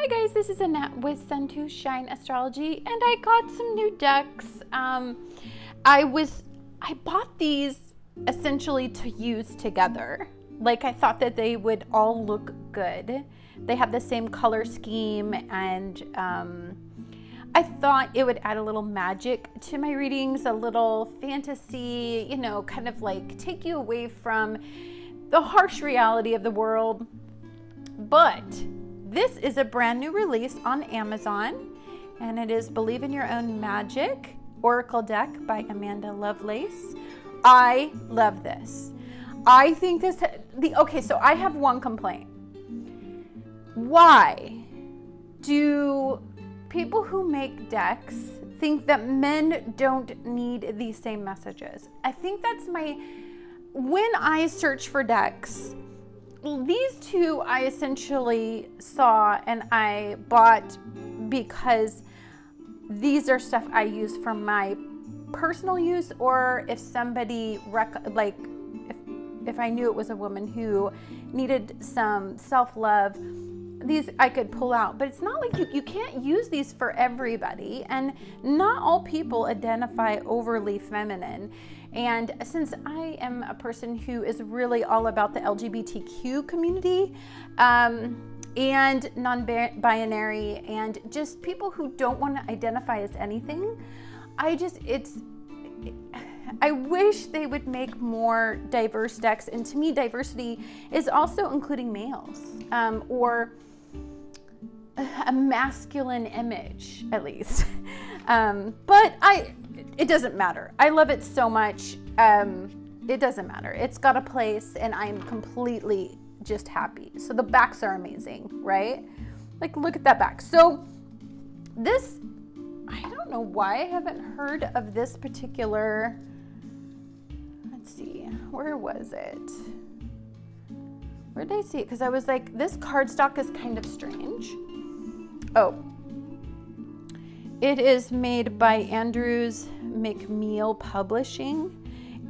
Hi guys, this is Annette with Sun to Shine Astrology, and I got some new decks. I bought these essentially to use together. Like, I thought that they would all look good. They have the same color scheme, and I thought it would add a little magic to my readings, a little fantasy, you know, kind of like take you away from the harsh reality of the world. But this is a brand new release on Amazon, and it is Believe in Your Own Magic Oracle Deck by Lovelace. I love this. I think this, okay, so I have one complaint. Why do people who make decks think that men don't need these same messages? I think that's when I search for decks, these two I essentially saw and I bought because these are stuff I use for my personal use, or if somebody, if I knew it was a woman who needed some self-love, these I could pull out. But it's not like you can't use these for everybody, and not all people identify overly feminine. And since I am a person who is really all about the LGBTQ community, and non-binary, and just people who don't want to identify as anything, I wish they would make more diverse decks. And to me, diversity is also including males, or a masculine image, at least. But it doesn't matter. I love it so much. It doesn't matter. It's got a place, and I'm completely just happy. So the backs are amazing, right? Like, look at that back. So this, I don't know why I haven't heard of this particular, let's see, where was it? Where did I see it? Because I was like, this cardstock is kind of strange. Oh, it is made by Andrews McMeel Publishing.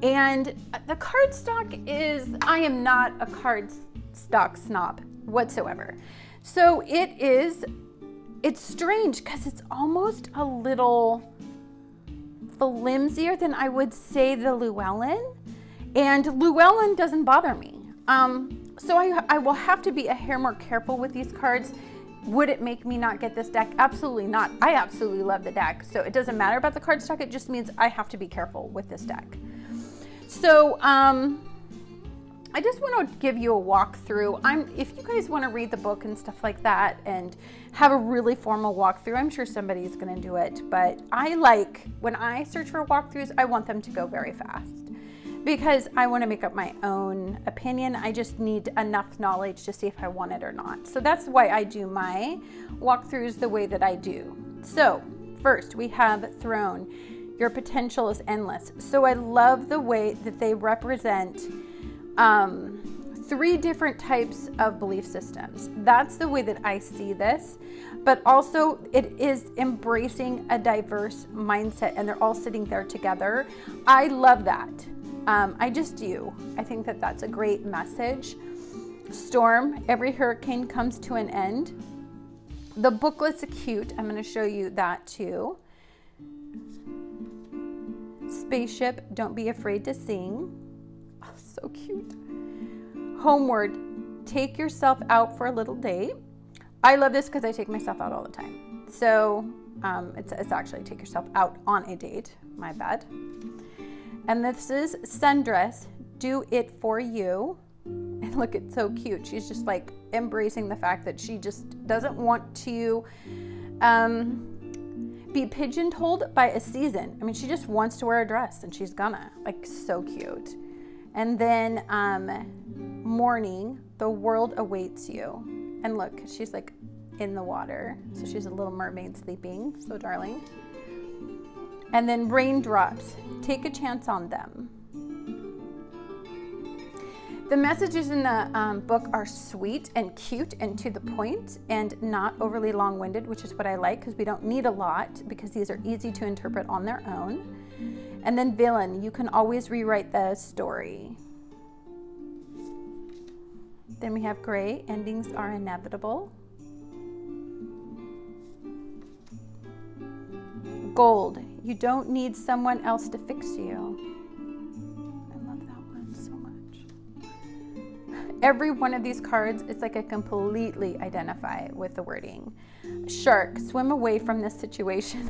And the cardstock is, I am not a cardstock snob whatsoever. So it's strange because it's almost a little flimsier than I would say the Llewellyn. And Llewellyn doesn't bother me. So I will have to be a hair more careful with these cards. Would it make me not get this deck? Absolutely not. I absolutely love the deck. So it doesn't matter about the cardstock. It just means I have to be careful with this deck. So I just want to give you a walkthrough. If you guys want to read the book and stuff like that and have a really formal walkthrough, I'm sure somebody's going to do it. But when I search for walkthroughs, I want them to go very fast, because I want to make up my own opinion. I just need enough knowledge to see if I want it or not. So that's why I do my walkthroughs the way that I do. So first we have Throne. Your potential is endless. So I love the way that they represent 3 different types of belief systems. That's the way that I see this. But also it is embracing a diverse mindset, and they're all sitting there together. I love that. I just do. I think that that's a great message. Storm, every hurricane comes to an end. The booklet's cute. I'm going to show you that too. Spaceship, don't be afraid to sing. Oh, so cute. Homeward, take yourself out for a little date. I love this because I take myself out all the time. So it's actually take yourself out on a date. My bad. And this is Sundress, do it for you. And look, it's so cute. She's just like embracing the fact that she just doesn't want to be pigeonholed by a season. I mean, she just wants to wear a dress, and she's gonna. Like, so cute. And then Morning, the world awaits you. And look, she's like in the water. So she's a little mermaid sleeping. So darling. And then Raindrops, take a chance on them. The messages in the book are sweet and cute and to the point and not overly long-winded, which is what I like, because we don't need a lot, because these are easy to interpret on their own. And then Villain, you can always rewrite the story. Then we have Gray, endings are inevitable. Gold, you don't need someone else to fix you. I love that one so much. Every one of these cards is like I completely identify with the wording. Shark, swim away from this situation.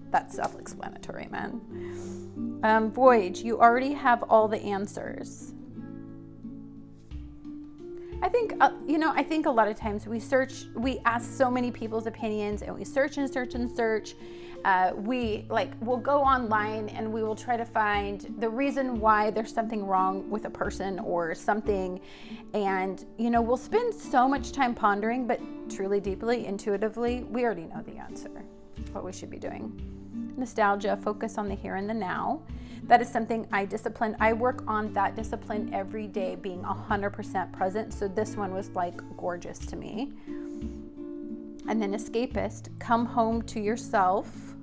That's self-explanatory, man. Voyage, you already have all the answers. I think, I think a lot of times we ask so many people's opinions and we search and search and search. We'll go online and we will try to find the reason why there's something wrong with a person or something. And, we'll spend so much time pondering, but truly, deeply, intuitively, we already know the answer, what we should be doing. Nostalgia, focus on the here and the now. That is something I work on that discipline every day, being 100% present. So this one was like gorgeous to me. And then escapist, come home to yourself.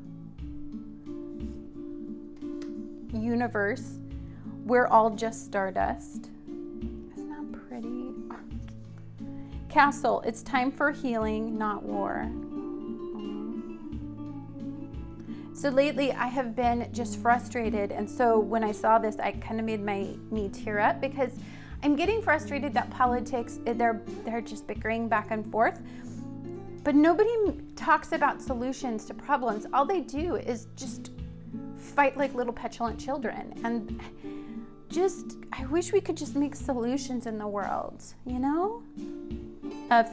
Universe, we're all just stardust. Isn't that pretty? Castle, it's time for healing, not war. So lately I have been just frustrated. And so when I saw this, I kind of made me tear up because I'm getting frustrated that politics, they're just bickering back and forth. But nobody talks about solutions to problems. All they do is just fight like little petulant children. And I wish we could just make solutions in the world,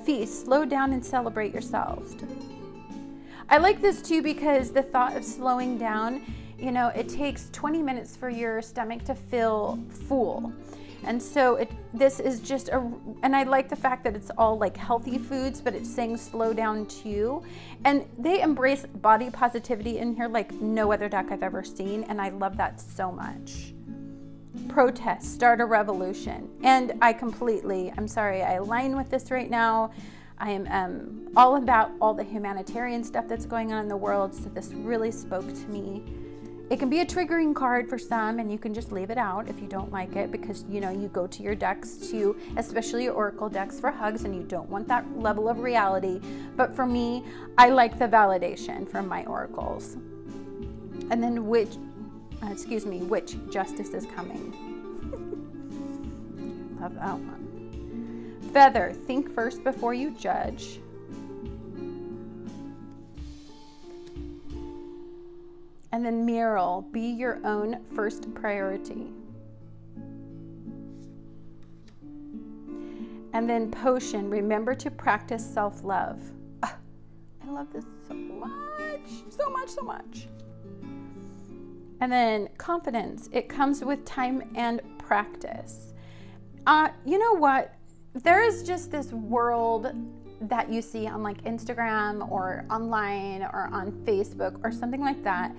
Feast, slow down and celebrate yourself. I like this too because the thought of slowing down, it takes 20 minutes for your stomach to feel full. And so this is just and I like the fact that it's all like healthy foods, but it's saying slow down too. And they embrace body positivity in here like no other deck I've ever seen. And I love that so much. Protest, start a revolution. And I align with this right now. I am all about all the humanitarian stuff that's going on in the world. So this really spoke to me. It can be a triggering card for some, and you can just leave it out if you don't like it because, you go to your decks especially your oracle decks for hugs, and you don't want that level of reality. But for me, I like the validation from my oracles. And then which justice is coming. Love that one. Feather, think first before you judge. And then Mural, be your own first priority. And then Potion, remember to practice self-love. I love this so much, so much. And then Confidence, it comes with time and practice. You know what? There is just this world that you see on like Instagram or online or on Facebook or something like that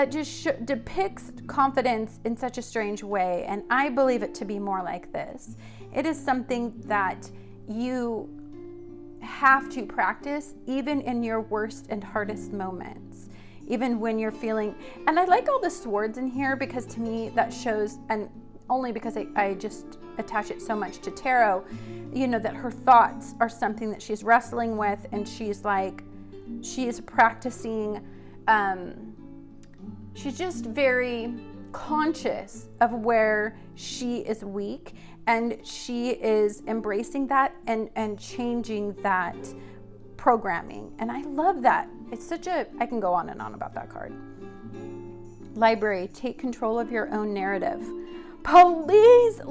just depicts confidence in such a strange way. And I believe it to be more like this. It is something that you have to practice even in your worst and hardest moments, even when you're feeling, and I like all the swords in here because to me that shows, and only because I just attach it so much to tarot, that her thoughts are something that she's wrestling with, and she is practicing, she's just very conscious of where she is weak, and she is embracing that and changing that programming. And I love that. It's I can go on and on about that card. Library, take control of your own narrative. Police,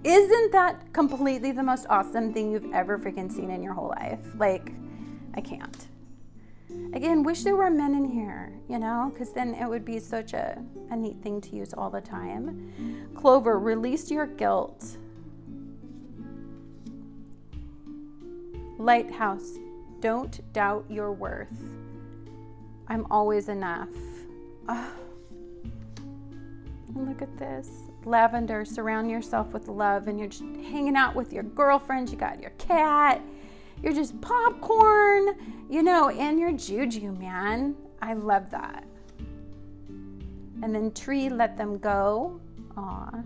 isn't that completely the most awesome thing you've ever freaking seen in your whole life? I can't. Again, wish there were men in here, because then it would be such a neat thing to use all the time. Clover, release your guilt. Lighthouse, don't doubt your worth. I'm always enough. Oh. Look at this. Lavender, surround yourself with love, and you're just hanging out with your girlfriends. You got your cat. You're just popcorn, and your juju, man. I love that. And then Tree, let them go. Aw.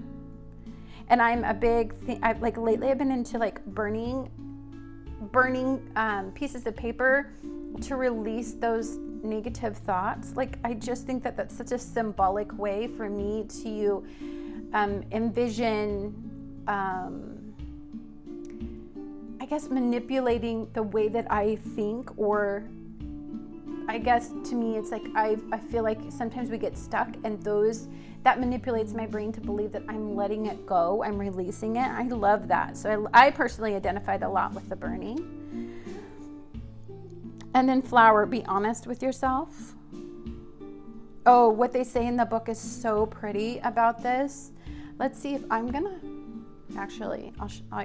And I'm a big thing. Lately I've been into burning burning pieces of paper to release those negative thoughts. Like, I just think that that's such a symbolic way for me to envision, I guess, manipulating the way that I think, or I guess to me it's like I feel like sometimes we get stuck, and that manipulates my brain to believe that I'm letting it go, I'm releasing it. I love that. So I personally identified a lot with the burning. And then flower, be honest with yourself. Oh, what they say in the book is so pretty about this. Let's see if I'm gonna actually,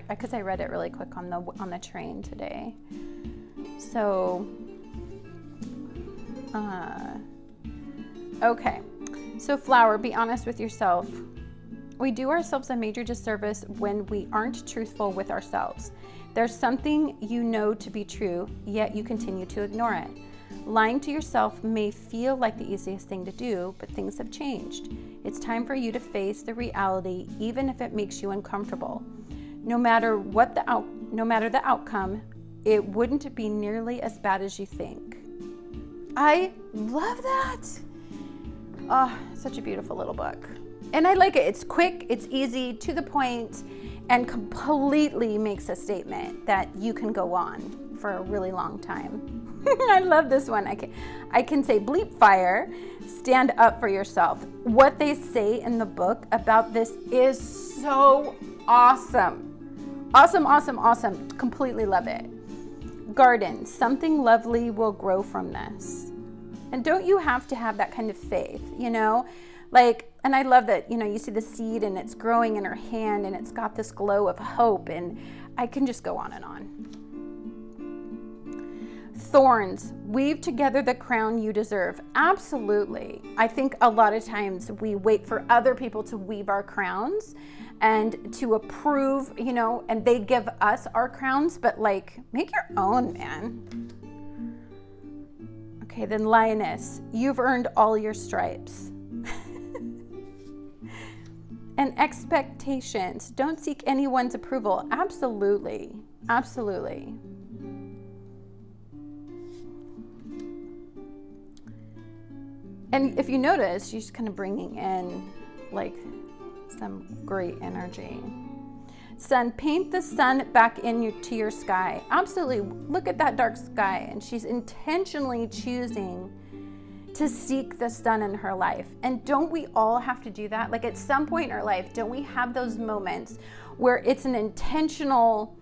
because I read it really quick on the train today. So, okay. So flower, be honest with yourself. We do ourselves a major disservice when we aren't truthful with ourselves. There's something you know to be true, yet you continue to ignore it. Lying to yourself may feel like the easiest thing to do, but things have changed. It's time for you to face the reality, even if it makes you uncomfortable. No matter the outcome, it wouldn't be nearly as bad as you think. I love that. Oh, such a beautiful little book. And I like it. It's quick, it's easy, to the point, and completely makes a statement that you can go on for a really long time. I love this one. I can say bleep fire, stand up for yourself. What they say in the book about this is so awesome. Awesome, awesome, awesome. Completely love it. Garden, something lovely will grow from this. And don't you have to have that kind of faith, you know? Like, and I love that, you know, you see the seed and it's growing in her hand and it's got this glow of hope, and I can just go on and on. Thorns, weave together the crown you deserve. Absolutely. I think a lot of times we wait for other people to weave our crowns and to approve, you know, and they give us our crowns, but like, make your own, man. Okay, then lioness, you've earned all your stripes. And expectations, don't seek anyone's approval. Absolutely, absolutely. And if you notice, she's kind of bringing in like some great energy. Sun, paint the sun back into your sky. Absolutely. Look at that dark sky. And she's intentionally choosing to seek the sun in her life. And don't we all have to do that? Like, at some point in our life, don't we have those moments where it's an intentional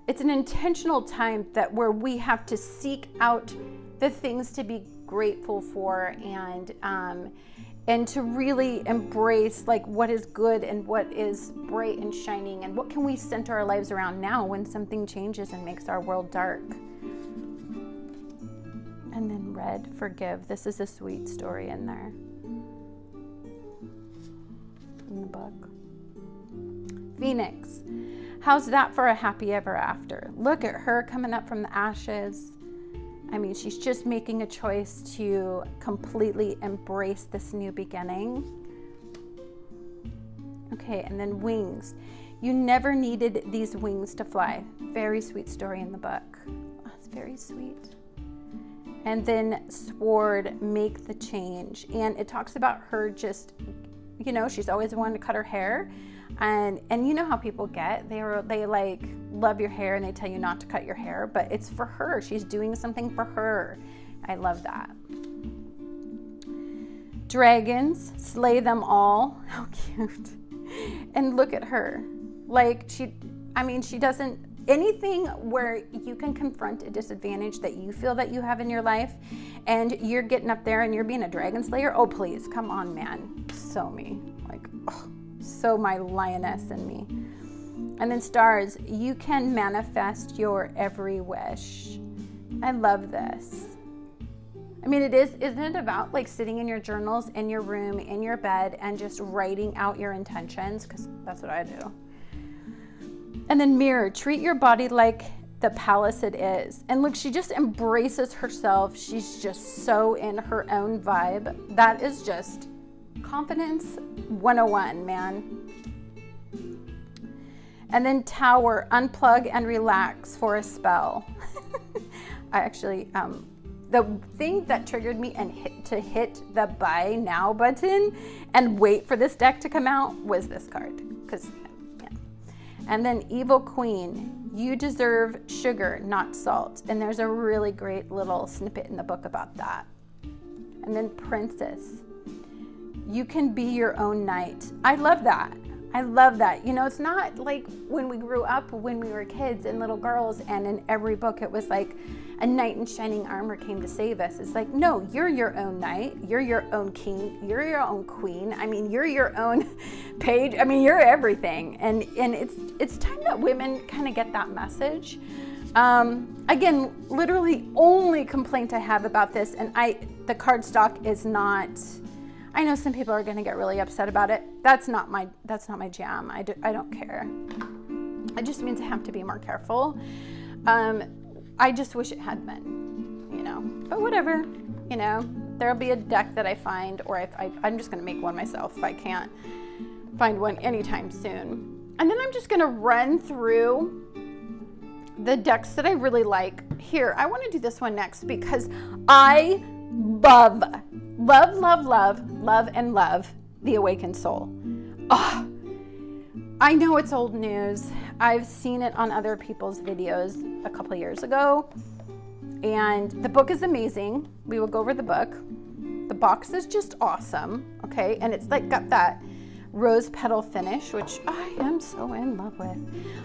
time that where we have to seek out the things to be grateful for, and to really embrace like what is good and what is bright and shining, and what can we center our lives around now when something changes and makes our world dark. And then red, forgive. This is a sweet story in there in the book. Phoenix, how's that for a happy ever after? Look at her coming up from the ashes. I mean, she's just making a choice to completely embrace this new beginning. Okay, and then wings. You never needed these wings to fly. Very sweet story in the book. Oh, it's very sweet. And then sword, make the change. And it talks about her just, you know, she's always wanted to cut her hair. And you know how people get, they like love your hair and they tell you not to cut your hair, but it's for her. She's doing something for her. I love that. Dragons, slay them all. How cute. And look at her. Like she doesn't, anything where you can confront a disadvantage that you feel that you have in your life and you're getting up there and you're being a dragon slayer. Oh, please, come on, man. So me. Like, oh. So my lioness in me. And then stars, you can manifest your every wish. I love this. I mean, isn't it about like sitting in your journals, in your room, in your bed, and just writing out your intentions? Because that's what I do. And then mirror, treat your body like the palace it is. And look, she just embraces herself. She's just so in her own vibe. That is just Confidence 101, man. And then Tower, unplug and relax for a spell. I actually, the thing that triggered me and hit the buy now button and wait for this deck to come out was this card. Yeah. And then Evil Queen, you deserve sugar, not salt. And there's a really great little snippet in the book about that. And then Princess, you can be your own knight. I love that. I love that. You know, it's not like when we grew up, when we were kids and little girls, and in every book it was like a knight in shining armor came to save us. It's like, no, you're your own knight. You're your own king. You're your own queen. I mean, you're your own page. I mean, you're everything. And it's time that women kind of get that message. Again, literally only complaint I have about this, and the cardstock is not. I know some people are going to get really upset about it. That's not my jam. I don't care. It just means I have to be more careful. I just wish it had been, you know, but whatever, you know, there'll be a deck that I find, or I'm just going to make one myself if I can't find one anytime soon. And then I'm just going to run through the decks that I really like. Here, I want to do this one next because I love the Awakened Soul. Oh, I know it's old news. I've seen it on other people's videos a couple of years ago. And the book is amazing. We will go over the book. The box is just awesome. Okay. And it's like got that rose petal finish, which I am so in love with.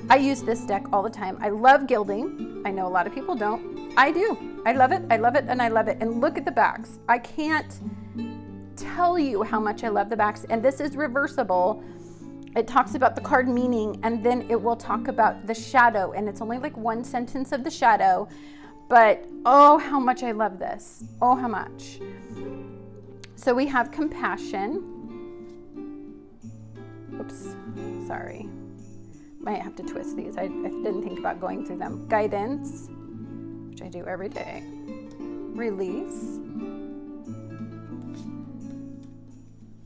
I use this deck all the time. I love gilding. I know a lot of people don't. I do. I love it. I love it. And I love it. And look at the backs. I can't tell you how much I love the backs. And this is reversible. It talks about the card meaning, and then it will talk about the shadow. And it's only like one sentence of the shadow. But oh, how much I love this. Oh, how much. So we have compassion. Oops, sorry. Might have to twist these. I didn't think about going through them. Guidance, which I do every day. Release.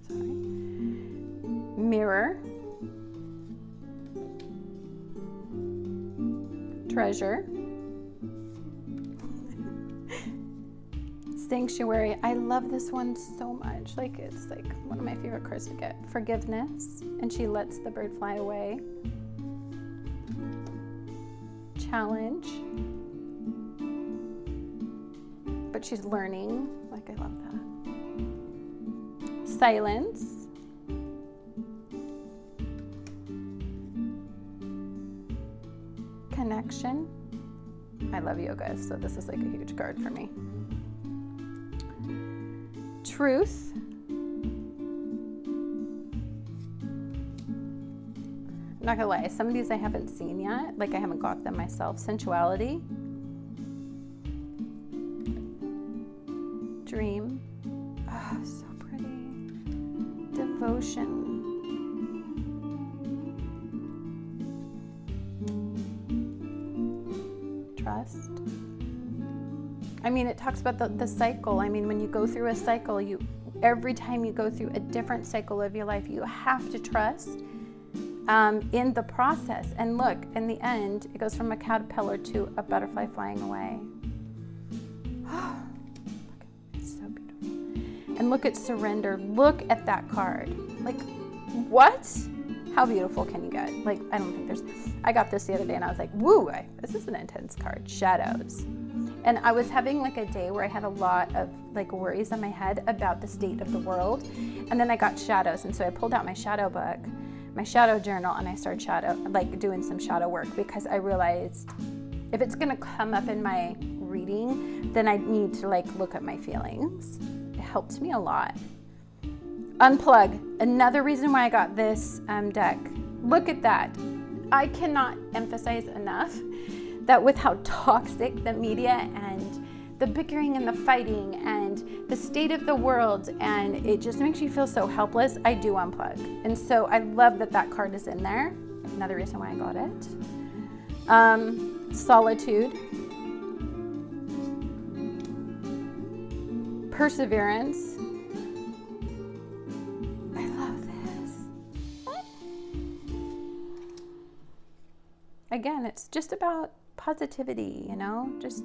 Sorry. Mirror. Treasure. Sanctuary. I love this one so much. Like, it's like one of my favorite cards to get. Forgiveness. And she lets the bird fly away. Challenge. But she's learning. Like, I love that. Silence. Connection. I love yoga, so this is like a huge card for me. Truth. I'm not gonna lie, some of these I haven't seen yet. Like, I haven't got them myself. Sensuality. Dream. Oh, so pretty. Devotion. Trust. I mean, it talks about the cycle. I mean, when you go through a cycle, every time you go through a different cycle of your life, you have to trust in the process. And look, in the end, it goes from a caterpillar to a butterfly flying away. It's so beautiful. And look at surrender. Look at that card. Like, what? How beautiful can you get? Like, I don't think I got this the other day and I was like, woo, this is an intense card. Shadows. And I was having like a day where I had a lot of like worries in my head about the state of the world. And then I got shadows. And so I pulled out my shadow book, my shadow journal, and I started doing some shadow work, because I realized if it's going to come up in my reading, then I need to like look at my feelings. It helped me a lot. Unplug. Another reason why I got this deck. Look at that. I cannot emphasize enough that with how toxic the media and the bickering and the fighting and the state of the world, and it just makes you feel so helpless, I do unplug. And so I love that that card is in there. Another reason why I got it. Solitude. Perseverance. I love this. again, it's just about positivity, you know? Just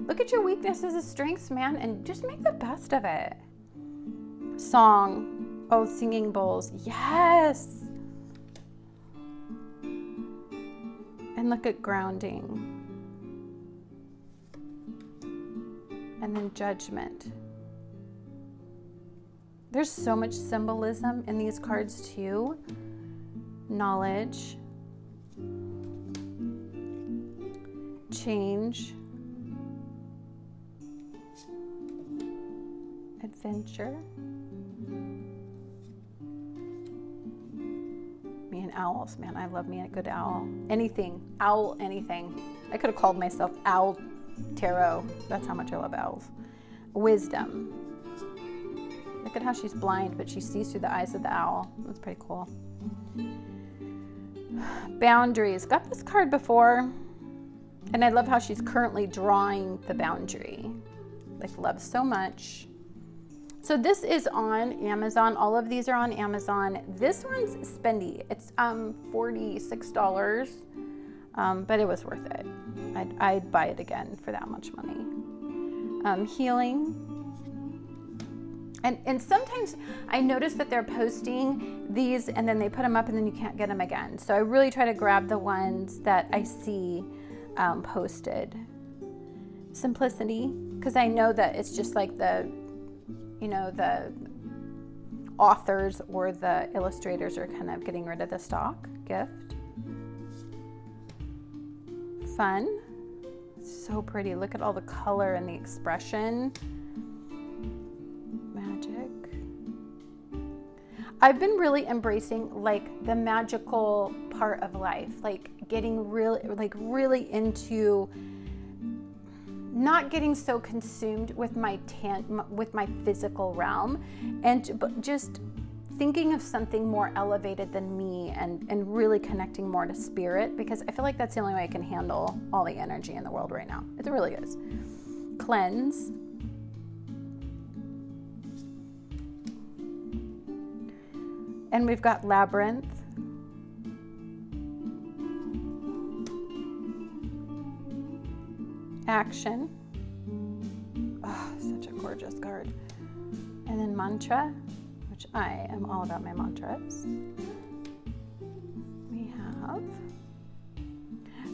look at your weaknesses as strengths, man, and just make the best of it. Song. Oh, singing bowls. Yes. And look at grounding. And then judgment. There's so much symbolism in these cards too. Knowledge. Change. Adventure. Me and owls, man. I love me a good owl. Anything. Owl, anything. I could have called myself Owl Tarot. That's how much I love owls. Wisdom. Look at how she's blind, but she sees through the eyes of the owl. That's pretty cool. Boundaries. Got this card before. And I love how she's currently drawing the boundary. Like, love so much. So this is on Amazon. All of these are on Amazon. This one's spendy. It's $46, but it was worth it. I'd buy it again for that much money. Healing. And sometimes I notice that they're posting these and then they put them up and then you can't get them again. So I really try to grab the ones that I see posted. Simplicity, because I know that it's just like the authors or the illustrators are kind of getting rid of the stock. Gift. Fun. So pretty. Look at all the color and the expression. Magic. I've been really embracing like the magical part of life, like getting really into not getting so consumed with my physical realm, and just thinking of something more elevated than me, and really connecting more to spirit, because I feel like that's the only way I can handle all the energy in the world right now. It really is. Cleanse. And we've got labyrinth. Action. Oh, such a gorgeous card. And then mantra, which I am all about my mantras. We have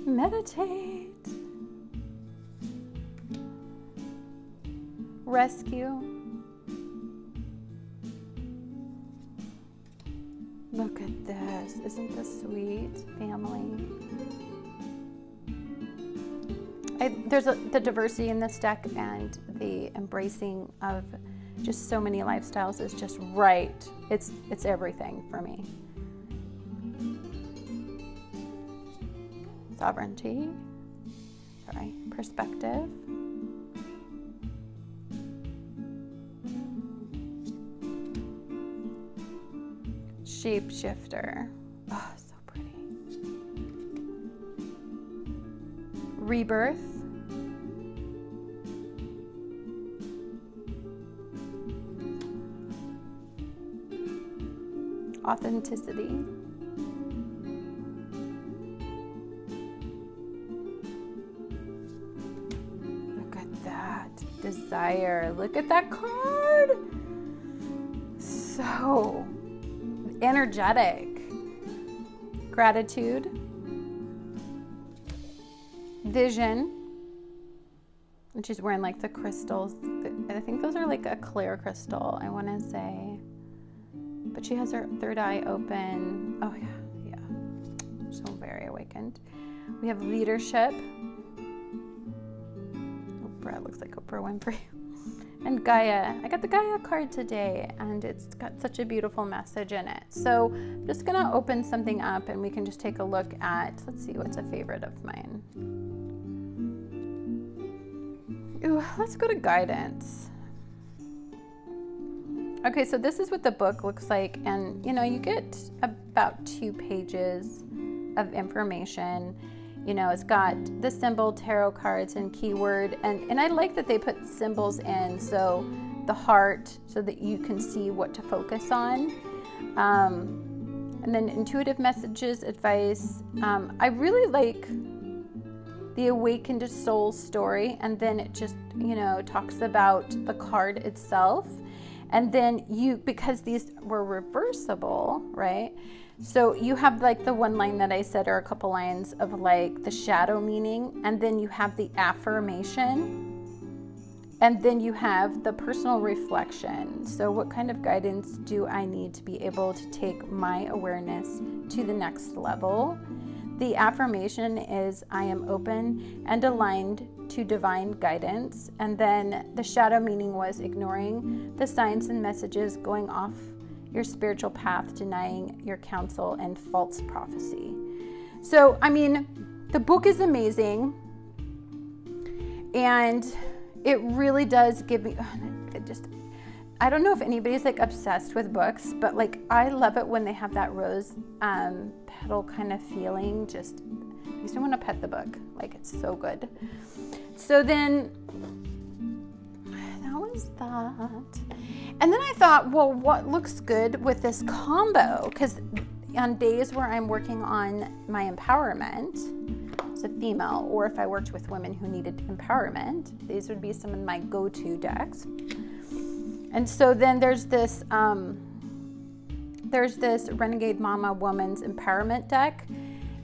meditate. Rescue. Look at this. Isn't this sweet? Family. There's the diversity in this deck, and the embracing of just so many lifestyles is just right. It's everything for me. Sovereignty. Sorry. Perspective. Shapeshifter. Oh, so pretty. Rebirth. Authenticity. Look at that. Desire. Look at that card. So energetic. Gratitude. Vision. And she's wearing like the crystals. I think those are like a clear crystal, I want to say. But she has her third eye open. Oh yeah. So very awakened. We have leadership. Oprah looks like Oprah Winfrey. And Gaia. I got the Gaia card today, and it's got such a beautiful message in it. So I'm just gonna open something up and we can just take a look at, let's see, what's a favorite of mine. Ooh, let's go to guidance. Okay, so this is what the book looks like, and you get about 2 pages of information. It's got the symbol, tarot cards, and keyword, and I like that they put symbols in, so the heart, so that you can see what to focus on. And then intuitive messages, advice. I really like the awakened soul story, and then it just, talks about the card itself. And then because these were reversible, right? So you have like the one line that I said, or a couple lines of like the shadow meaning, and then you have the affirmation, and then you have the personal reflection. So what kind of guidance do I need to be able to take my awareness to the next level? The affirmation is, I am open and aligned to divine guidance. And then the shadow meaning was ignoring the signs and messages, going off your spiritual path, denying your counsel, and false prophecy. So, the book is amazing. And it really does give me, I don't know if anybody's like obsessed with books, but like I love it when they have that rose petal kind of feeling. Just makes me want to pet the book. Like, it's so good. So then that was that. And then I thought, well, what looks good with this combo? Because on days where I'm working on my empowerment as a female, or if I worked with women who needed empowerment, these would be some of my go-to decks. And so then there's this Renegade Mama Woman's Empowerment deck.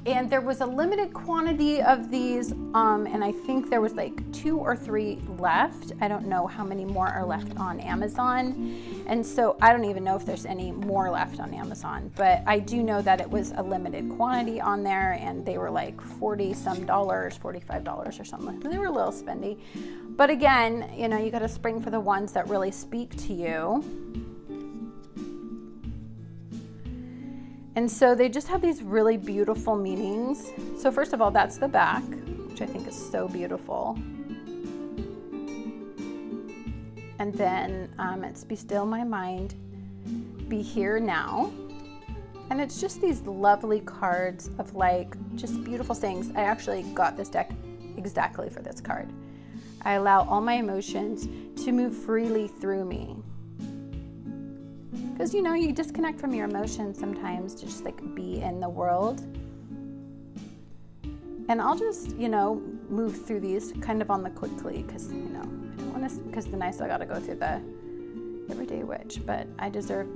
And there was a limited quantity of these, and I think there was like 2 or 3 left. I don't know how many more are left on Amazon. And so I don't even know if there's any more left on Amazon, but I do know that it was a limited quantity on there, and they were like $40-some, $45 or something. They were a little spendy. But again, you got to spring for the ones that really speak to you. And so they just have these really beautiful meanings. So first of all, that's the back, which I think is so beautiful. And then it's Be Still My Mind, Be Here Now. And it's just these lovely cards of like just beautiful sayings. I actually got this deck exactly for this card. I allow all my emotions to move freely through me. Because, you disconnect from your emotions sometimes to just like be in the world. And I'll just, move through these kind of on the quickly because, I don't want to, because then I still got to go through the everyday witch. But I deserve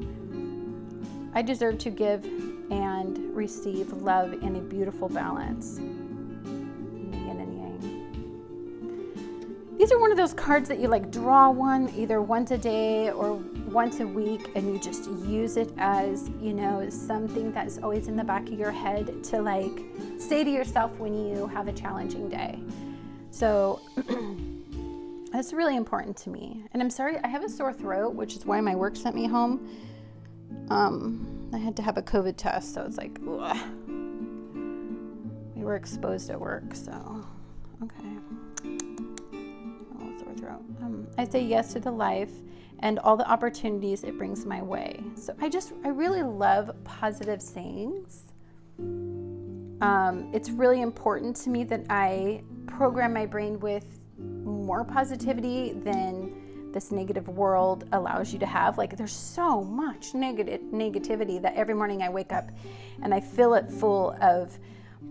to give and receive love in a beautiful balance. Yin and yang. These are one of those cards that you like draw one either once a day or once a week, and you just use it as, something that's always in the back of your head to like say to yourself when you have a challenging day. So that's really important to me. And I'm sorry, I have a sore throat, which is why my work sent me home. I had to have a COVID test, so it's like, ugh. We were exposed at work, so okay. Sore throat. I say yes to the life and all the opportunities it brings my way. So I really love positive sayings. It's really important to me that I program my brain with more positivity than this negative world allows you to have. Like, there's so much negativity that every morning I wake up and I fill it full of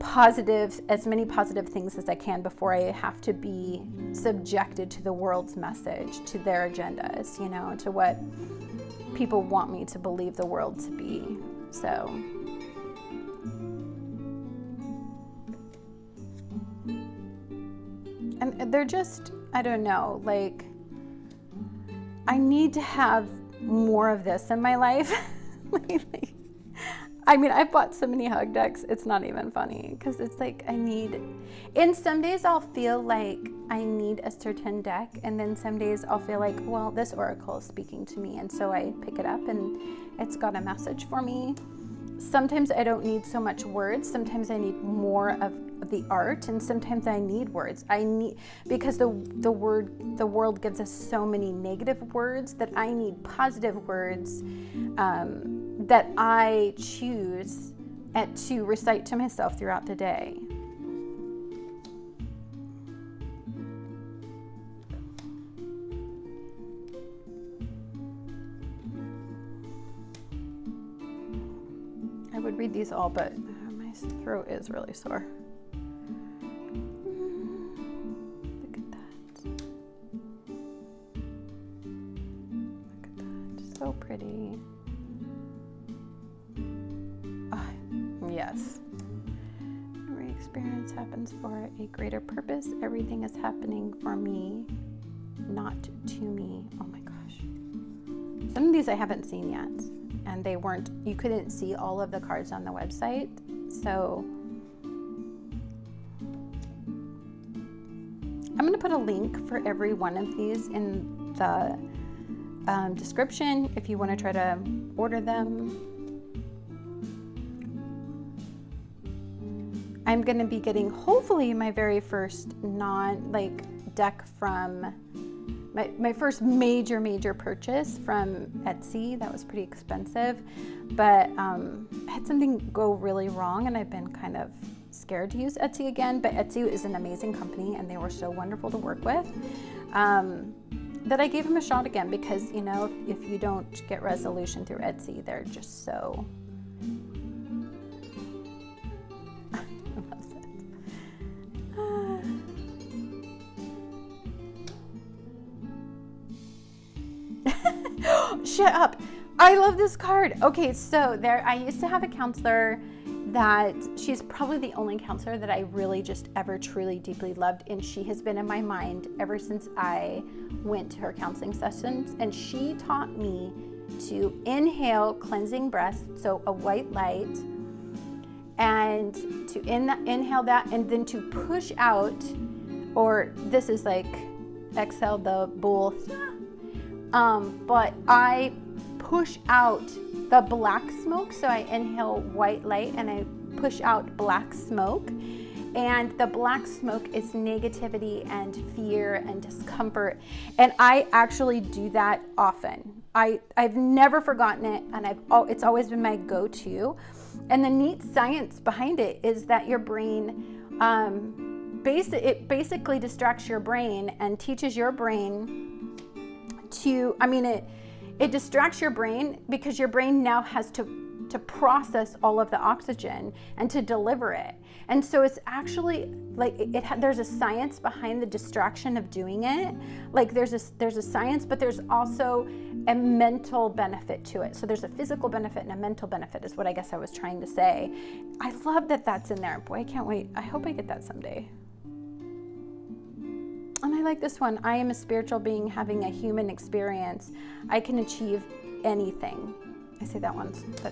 as many positive things as I can before I have to be subjected to the world's message, to their agendas, to what people want me to believe the world to be. So and they're just, I don't know, like, I need to have more of this in my life. I've bought so many hug decks, it's not even funny, because it's like and some days I'll feel like I need a certain deck, and then some days I'll feel like, well, this oracle is speaking to me, and so I pick it up and it's got a message for me. Sometimes I don't need so much words, sometimes I need more of the art, and sometimes I need words. Because the world gives us so many negative words that I need positive words that I choose to recite to myself throughout the day. I would read these all, but my throat is really sore. Look at that. Look at that. So pretty. Ah, yes. Every experience happens for a greater purpose. Everything is happening for me, not to me. Oh my gosh. Some of these I haven't seen yet. And they weren't, you couldn't see all of the cards on the website. So I'm going to put a link for every one of these in the description if you want to try to order them. I'm going to be getting hopefully my very first deck from my first major purchase from Etsy. That was pretty expensive, but I had something go really wrong and I've been kind of scared to use Etsy again, but Etsy is an amazing company and they were so wonderful to work with that I gave them a shot again, because you know, if you don't get resolution through Etsy, they're just so Shut up. I love this card. Okay, so I used to have a counselor that she's probably the only counselor that I really just ever truly deeply loved, and she has been in my mind ever since I went to her counseling sessions. And she taught me to inhale cleansing breath, so a white light, and to inhale that, and then to push out, or this is like exhale the bull. But I push out the black smoke. So I inhale white light and I push out black smoke. And the black smoke is negativity and fear and discomfort. And I actually do that often. I've never forgotten it, and it's always been my go-to. And the neat science behind it is that your brain, it basically distracts your brain and teaches your brain it distracts your brain, because your brain now has to process all of the oxygen and to deliver it. And so it's actually like there's a science behind the distraction of doing it. Like there's a science, but there's also a mental benefit to it. So there's a physical benefit and a mental benefit is what I guess I was trying to say. I love that that's in there. Boy, I can't wait. I hope I get that someday. And I like this one. I am a spiritual being having a human experience. I can achieve anything. I say that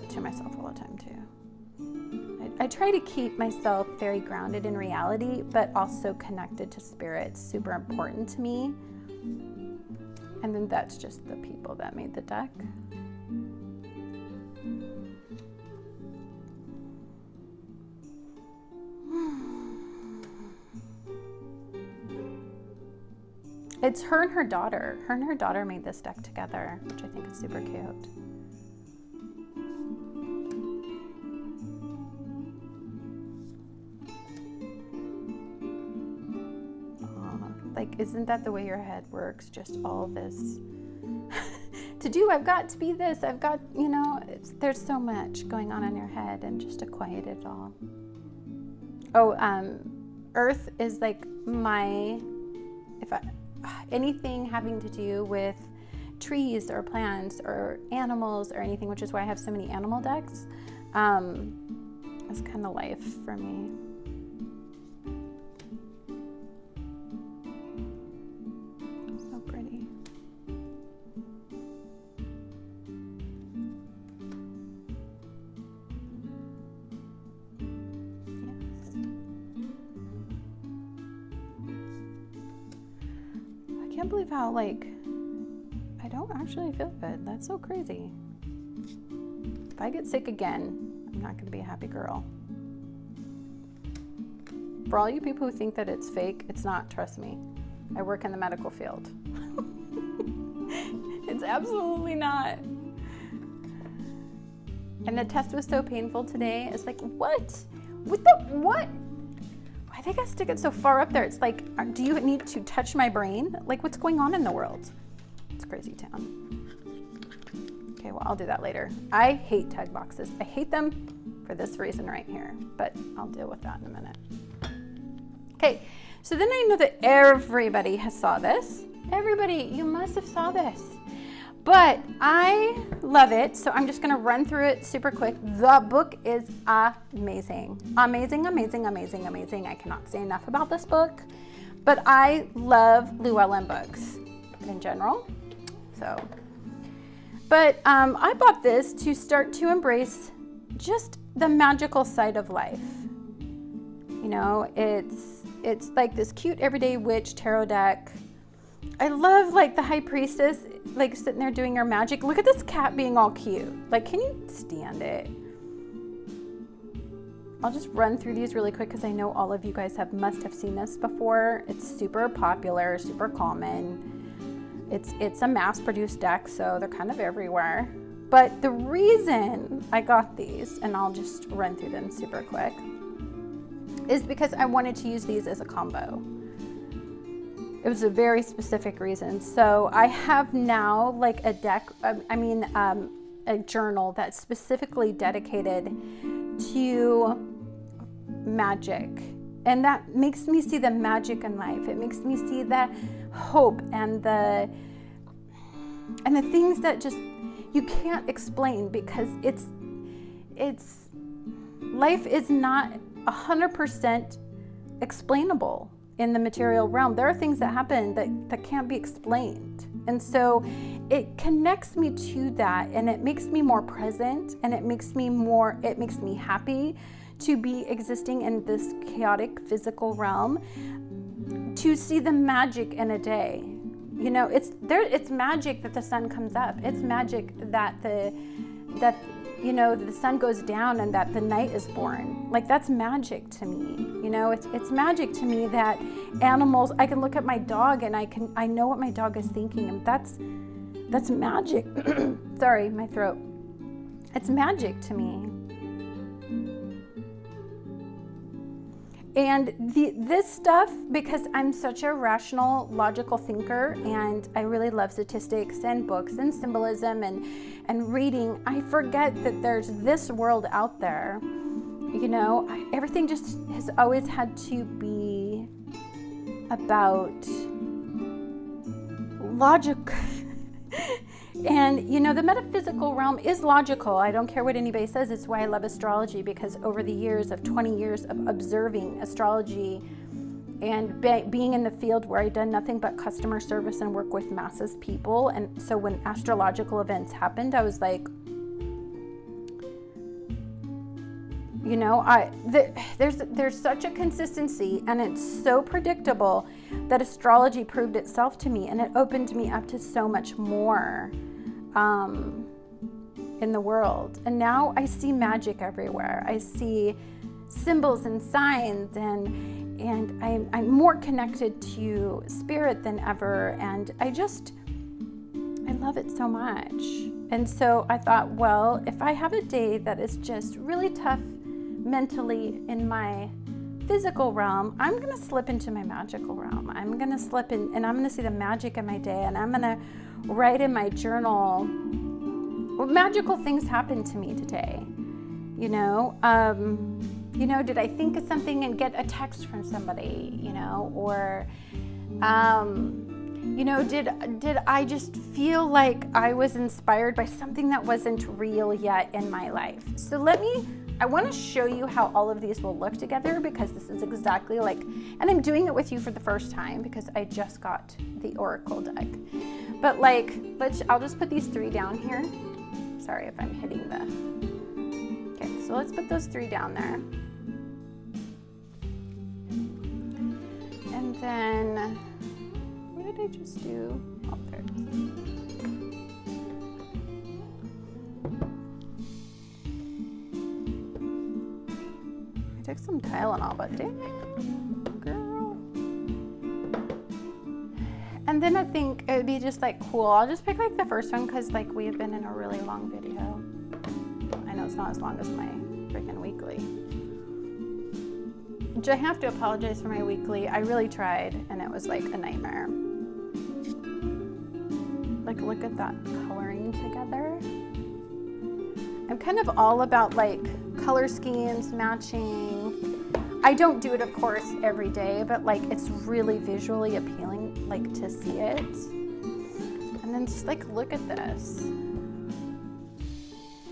to myself all the time too. I try to keep myself very grounded in reality, but also connected to spirit. It's super important to me. And then that's just the people that made the deck. It's her and her daughter. Her and her daughter made this deck together, which I think is super cute. Isn't that the way your head works? Just all this to do. I've got to be this. I've got, there's so much going on in your head, and just to quiet it all. Earth is like anything having to do with trees or plants or animals or anything, which is why I have so many animal decks. It's kind of life for me. So pretty. Yes. I can't believe how I don't actually feel good. That's so crazy. If I get sick again, I'm not going to be a happy girl. For all you people who think that it's fake, it's not, trust me. I work in the medical field. It's absolutely not. And the test was so painful today. It's like, what? What? Why they gotta stick it so far up there? It's like, do you need to touch my brain? Like, what's going on in the world? It's crazy town. Okay, well, I'll do that later. I hate tag boxes. I hate them for this reason right here, but I'll deal with that in a minute. Okay, so then I know that everybody has saw this. Everybody, you must have saw this. But I love it, so I'm just going to run through it super quick. The book is amazing. Amazing, amazing, amazing, amazing. I cannot say enough about this book. But I love Llewellyn books in general. But I bought this to start to embrace just the magical side of life. You know, it's like this cute everyday witch tarot deck. I love like the high priestess, like sitting there doing her magic. Look at this cat being all cute. Like, can you stand it? I'll just run through these really quick because I know all of you guys must have seen this before. It's super popular, super common. It's a mass-produced deck, so they're kind of everywhere. But the reason I got these, and I'll just run through them super quick, is because I wanted to use these as a combo. It was a very specific reason. So I have now like a deck, a journal that's specifically dedicated to magic. And that makes me see the magic in life. It makes me see the hope and the things that just you can't explain, because life is not 100% explainable in the material realm. There are things that happen that can't be explained. And so it connects me to that, and it makes me more present, and it makes me happy to be existing in this chaotic physical realm, to see the magic in a day. You know, it's magic that the sun comes up. It's magic that the sun goes down and that the night is born. Like, that's magic to me. You know, it's magic to me that animals, I can look at my dog and I know what my dog is thinking, and that's magic. Sorry, my throat. It's magic to me. And this stuff, because I'm such a rational, logical thinker, and I really love statistics and books and symbolism and reading, I forget that there's this world out there. You know, everything just has always had to be about logic. And, you know, the metaphysical realm is logical. I don't care what anybody says. It's why I love astrology, because over the years of 20 years of observing astrology and being in the field where I've done nothing but customer service and work with masses people. And so when astrological events happened, I was like, you know, there's such a consistency, and it's so predictable that astrology proved itself to me, and it opened me up to so much more in the world. And now I see magic everywhere. I see symbols and signs, and I'm more connected to spirit than ever, and I love it so much. And so I thought, well, if I have a day that is just really tough mentally in my physical realm, I'm going to slip into my magical realm. I'm going to slip in, and I'm going to see the magic in my day, and I'm going to write in my journal what magical things happened to me today. You know, did I think of something and get a text from somebody, you know, or, you know, did I just feel like I was inspired by something that wasn't real yet in my life? So I want to show you how all of these will look together, because this is exactly like, and I'm doing it with you for the first time because I just got the Oracle deck. But like, I'll just put these three down here. Sorry if I'm hitting okay, so let's put those three down there. And then, what did I just do? Oh, there it is. I took some Tylenol, but dang it, girl. And then I think it would be just like cool. I'll just pick like the first one, because like we have been in a really long video. I know it's not as long as my freaking weekly. Which I have to apologize for my weekly. I really tried, and it was like a nightmare. Like, look at that coloring together. I'm kind of all about like color schemes, matching. I don't do it, of course, every day, but like it's really visually appealing, like to see it. And then just like, look at this.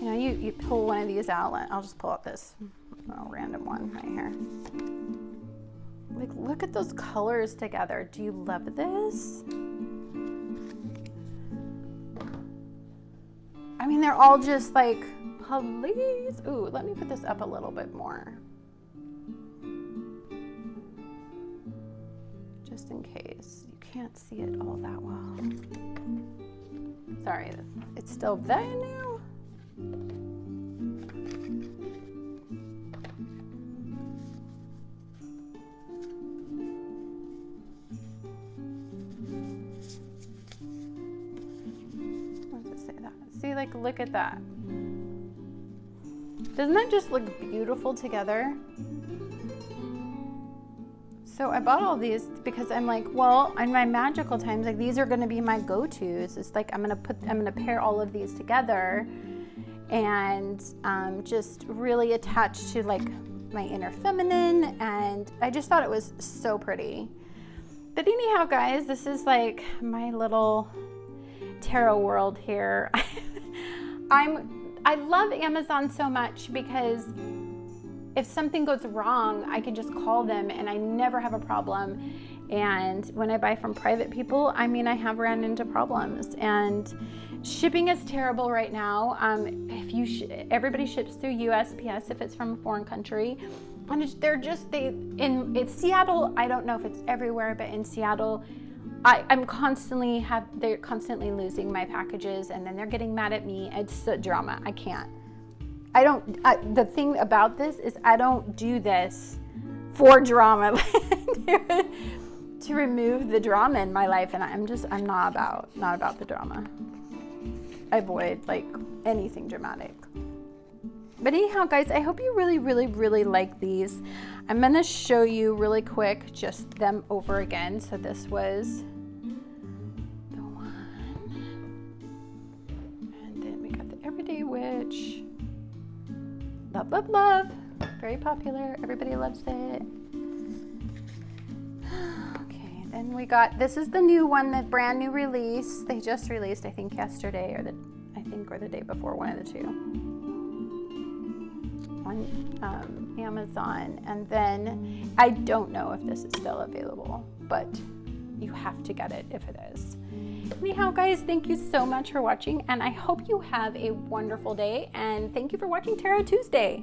You know, you pull one of these out. I'll just pull out this random one right here. Like, look at those colors together. Do you love this? I mean, they're all just like, please. Ooh, let me put this up a little bit more. Just in case you can't see it all that well. Sorry, it's still very new. What does it say that? See, like, look at that. Doesn't that just look beautiful together? So I bought all these because I'm like, well, in my magical times, like these are going to be my go-tos. It's like I'm going to pair all of these together and just really attach to like my inner feminine. And I just thought it was so pretty. But anyhow, guys, this is like my little tarot world here. I love Amazon so much because if something goes wrong, I can just call them and I never have a problem. And when I buy from private people, I mean, I have ran into problems. And shipping is terrible right now. Everybody ships through USPS if it's from a foreign country. And it's Seattle, I don't know if it's everywhere, but in Seattle, they're constantly losing my packages and then they're getting mad at me. It's a drama. I can't. The thing about this is I don't do this for drama, to remove the drama in my life. And I'm not about the drama. I avoid like anything dramatic. But anyhow, guys, I hope you really, really, really like these. I'm going to show you really quick, just them over again. So this was the one. And then we got the Everyday Witch. Love, love, love. Very popular. Everybody loves it. Okay, then we got, this is the new one, the brand new release. They just released, I think, yesterday or the day before, one of the two. On Amazon. And then I don't know if this is still available, but you have to get it if it is. Anyhow, guys, thank you so much for watching, and I hope you have a wonderful day, and thank you for watching Tarot Tuesday.